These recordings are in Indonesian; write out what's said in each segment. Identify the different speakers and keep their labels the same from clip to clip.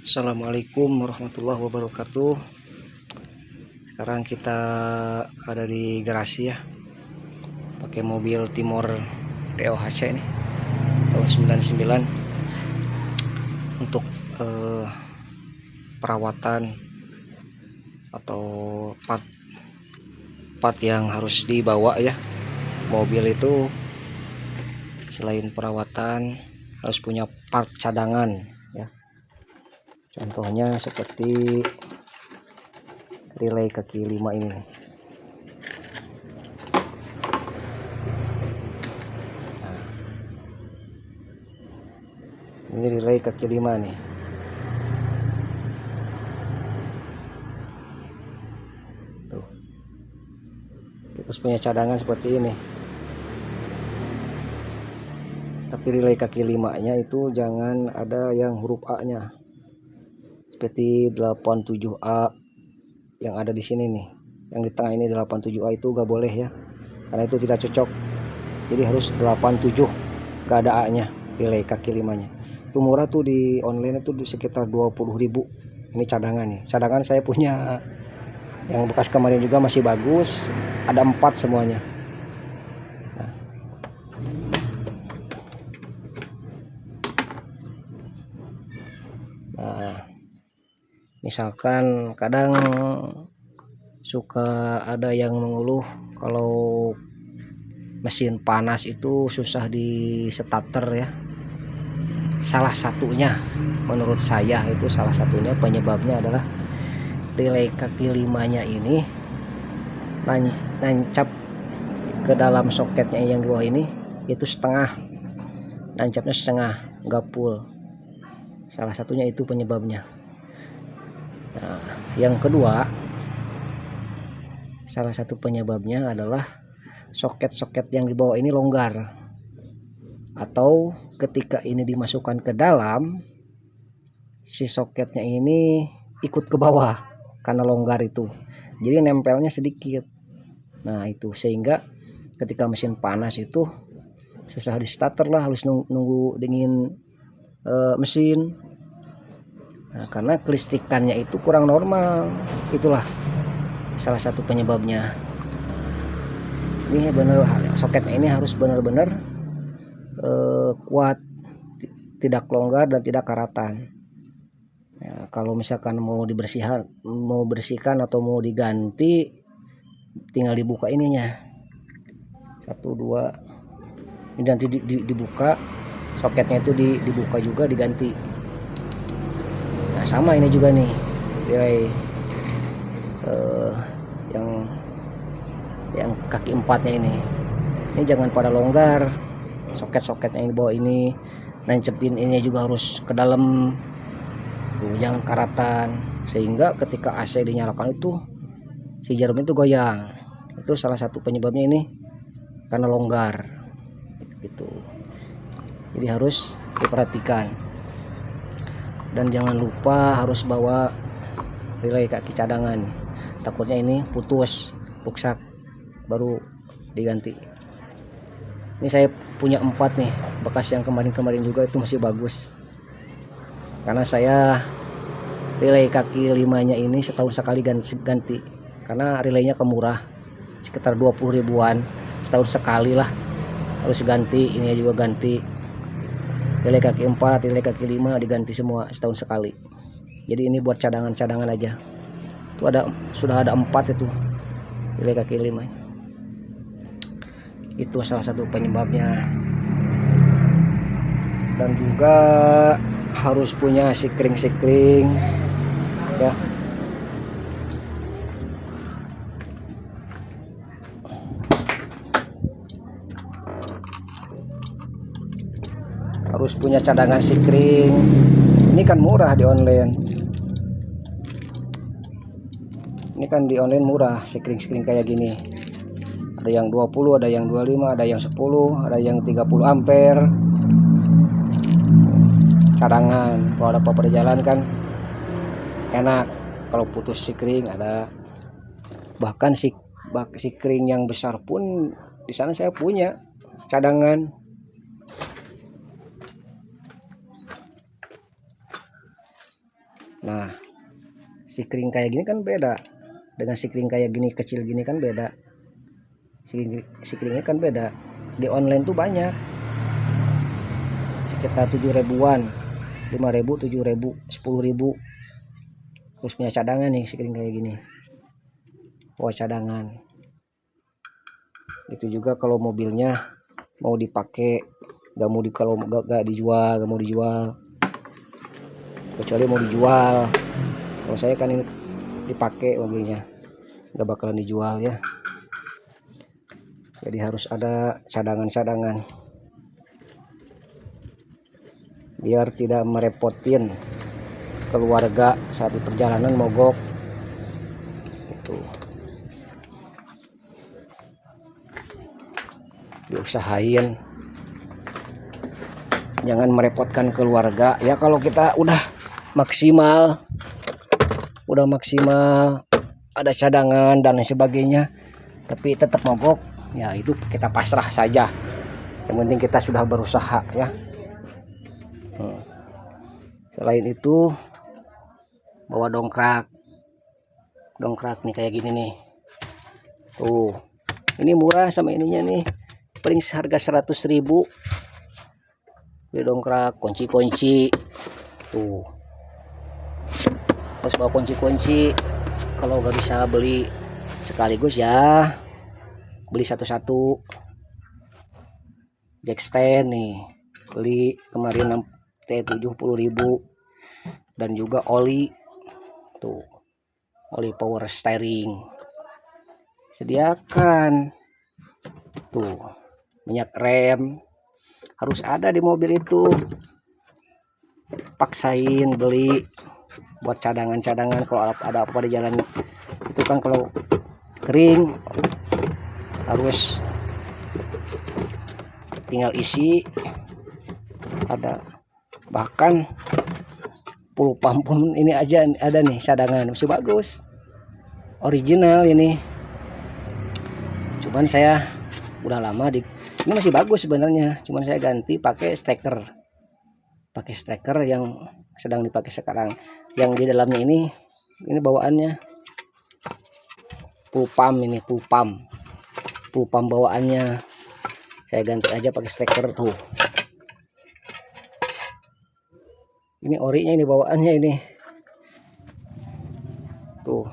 Speaker 1: Assalamualaikum warahmatullahi wabarakatuh. Sekarang kita ada di garasi ya, pakai mobil Timor DOHC ini tahun 99 untuk perawatan atau part yang harus dibawa ya. Mobil itu selain perawatan harus punya part cadangan ya. Contohnya seperti relay kaki 5 ini. Nah, ini relay kaki 5 nih. Tuh. Kita harus punya cadangan seperti ini. Tapi relay kaki 5-nya itu jangan ada yang huruf A-nya. Seperti 87A yang ada di sini nih. Yang di tengah ini 87A itu gak boleh ya. Karena itu tidak cocok. Jadi harus 87, gak ada A-nya relay kaki 5-nya. Itu murah tuh di online itu sekitar 20.000. Ini cadangan nih. Cadangan saya punya yang bekas kemarin juga masih bagus. Ada 4 semuanya. Nah, misalkan kadang suka ada yang mengeluh kalau mesin panas itu susah di starter ya. Salah satunya menurut saya itu salah satunya penyebabnya adalah relay kaki 5-nya ini nancap ke dalam soketnya yang dua ini itu setengah, nancapnya setengah, nggak full. Salah satunya itu penyebabnya. Nah, yang kedua, salah satu penyebabnya adalah soket-soket yang di bawah ini longgar, atau ketika ini dimasukkan ke dalam, si soketnya ini ikut ke bawah karena longgar itu, jadi nempelnya sedikit. Nah itu sehingga ketika mesin panas itu susah di starter lah, harus nunggu dingin mesin. Nah, karena kelistrikannya itu kurang normal, itulah salah satu penyebabnya. Ini benar, soketnya ini harus benar-benar kuat, tidak longgar dan tidak karatan. Ya, kalau misalkan mau bersihkan atau mau diganti, tinggal dibuka ininya, 1 2 ini nanti dibuka soketnya itu, dibuka juga diganti. Nah sama ini juga nih relay yang kaki 4-nya ini jangan pada longgar. Soket-soketnya yang di bawah ini nancepin ini juga harus ke dalam tuh, jangan karatan, sehingga ketika AC dinyalakan itu si jarum itu goyang. Itu salah satu penyebabnya ini karena longgar gitu. Jadi harus diperhatikan, dan jangan lupa harus bawa relay kaki cadangan, takutnya ini putus rusak baru diganti. Ini saya punya 4 nih, bekas yang kemarin juga itu masih bagus, karena saya relay kaki 5-nya ini setahun sekali ganti, karena relaynya kemurah sekitar 20 ribuan setahun sekali lah, harus ganti. Ini juga ganti relay kaki 4, relay kaki 5 diganti semua setahun sekali. Jadi ini buat cadangan-cadangan aja. Itu sudah ada 4 itu relay kaki 5. Itu salah satu penyebabnya. Dan juga harus punya sikring ya. Harus punya cadangan sikring. Ini kan murah di online. Ini kan di online murah sikring kayak gini. Ada yang 20, ada yang 25, ada yang 10, ada yang 30 ampere. Cadangan kalau ada apa perjalanan kan enak. Kalau putus sikring ada, bahkan sikring yang besar pun di sana saya punya cadangan. Nah, sikring kayak gini kan beda dengan sikring kayak gini kecil gini kan beda. Sikringnya kan beda. Di online tuh banyak, sekitar 7 ribuan, 5 ribu, 7 ribu, 10 ribu. Terus punya cadangan nih sikring kayak gini, cadangan. Itu juga kalau mobilnya mau dipakai, kalau nggak dijual, nggak mau dijual, kecuali mau dijual. Kalau saya kan ini dipakai mobilnya, nggak bakalan dijual ya. Jadi harus ada cadangan-cadangan biar tidak merepotin keluarga saat di perjalanan mogok. Itu diusahain jangan merepotkan keluarga ya. Kalau kita udah maksimal ada cadangan dan sebagainya tapi tetap mogok ya, itu kita pasrah saja. Yang penting kita sudah berusaha ya. Selain itu bawa dongkrak nih kayak gini nih. Tuh, ini murah sama ininya nih, paling harga 100.000. Beli dongkrak, kunci-kunci. Tuh, harus bawa kunci-kunci. Kalau nggak bisa beli sekaligus ya beli satu-satu. Jack stand nih beli kemarin 70.000. Dan juga oli, tuh oli power steering sediakan. Tuh, minyak rem harus ada di mobil itu. Paksain beli buat cadangan-cadangan kalau ada apa di jalan. Itu kan kalau kering harus tinggal isi. Ada bahkan pulpam pun ini aja ada nih cadangan, masih bagus, original ini. Cuman saya udah lama ini masih bagus sebenarnya, cuman saya ganti pakai steker yang sedang dipakai sekarang. Yang di dalamnya ini bawaannya pulpam bawaannya saya ganti aja pakai steker. Tuh, ini orinya, ini bawaannya ini. Tuh,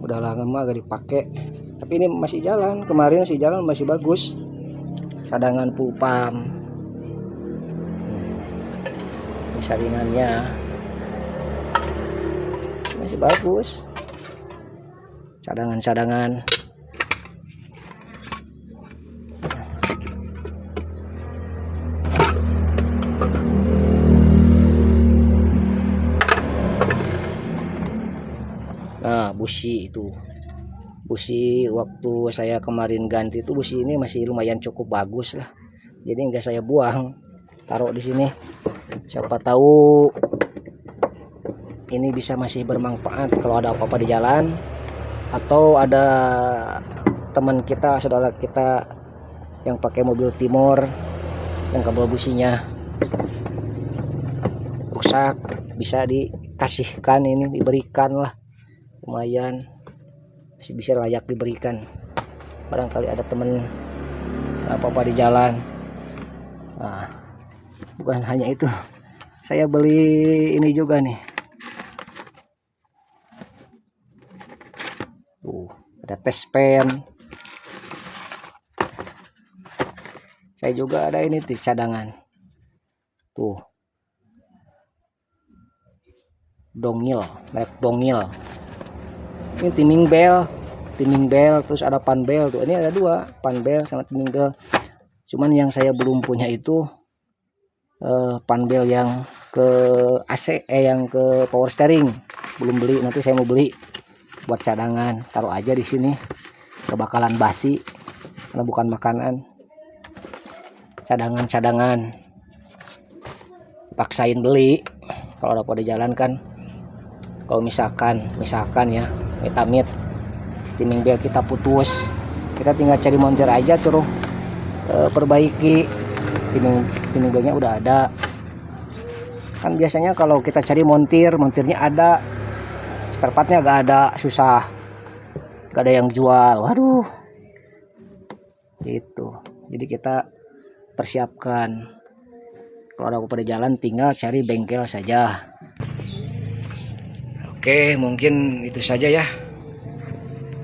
Speaker 1: udah lama gak dipakai tapi ini masih jalan. Kemarin masih jalan, masih bagus. Cadangan pulpam, ini saringannya masih bagus. Cadangan-cadangan busi waktu saya kemarin ganti itu busi ini masih lumayan cukup bagus lah, jadi enggak saya buang, taruh di sini. Siapa tahu ini bisa masih bermanfaat kalau ada apa-apa di jalan, atau ada teman kita, saudara kita yang pakai mobil Timor yang kabel businya rusak, bisa dikasihkan, ini diberikan lah, lumayan masih bisa layak diberikan. Barangkali ada temen apa-apa di jalan. Nah, bukan hanya itu, saya beli ini juga nih. Tuh, ada test pen. Saya juga ada ini tuh cadangan. Tuh, Dongil, merek Dongil. Ini timing bell, terus ada pan bell. Tuh, ini ada dua, pan bell sama timing bell. Cuman yang saya belum punya itu pan bell yang ke AC, yang ke power steering. Belum beli, nanti saya mau beli buat cadangan. Taruh aja di sini, kebakalan basi karena bukan makanan. Cadangan-cadangan paksain beli kalau ada pada jalan kan. Kalau misalkan ya amit-amit timing bel kita putus, kita tinggal cari montir aja, suruh perbaiki. Timing belnya udah ada. Kan biasanya kalau kita cari montirnya ada, spare partnya gak ada, susah, gak ada yang jual. Waduh, gitu. Jadi kita persiapkan, kalau ada pada jalan tinggal cari bengkel saja. Oke, mungkin itu saja ya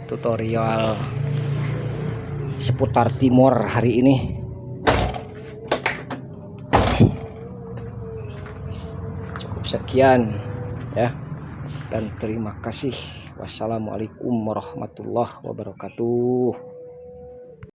Speaker 1: tutorial seputar Timor hari ini. Cukup sekian ya, dan terima kasih. Wassalamualaikum warahmatullahi wabarakatuh.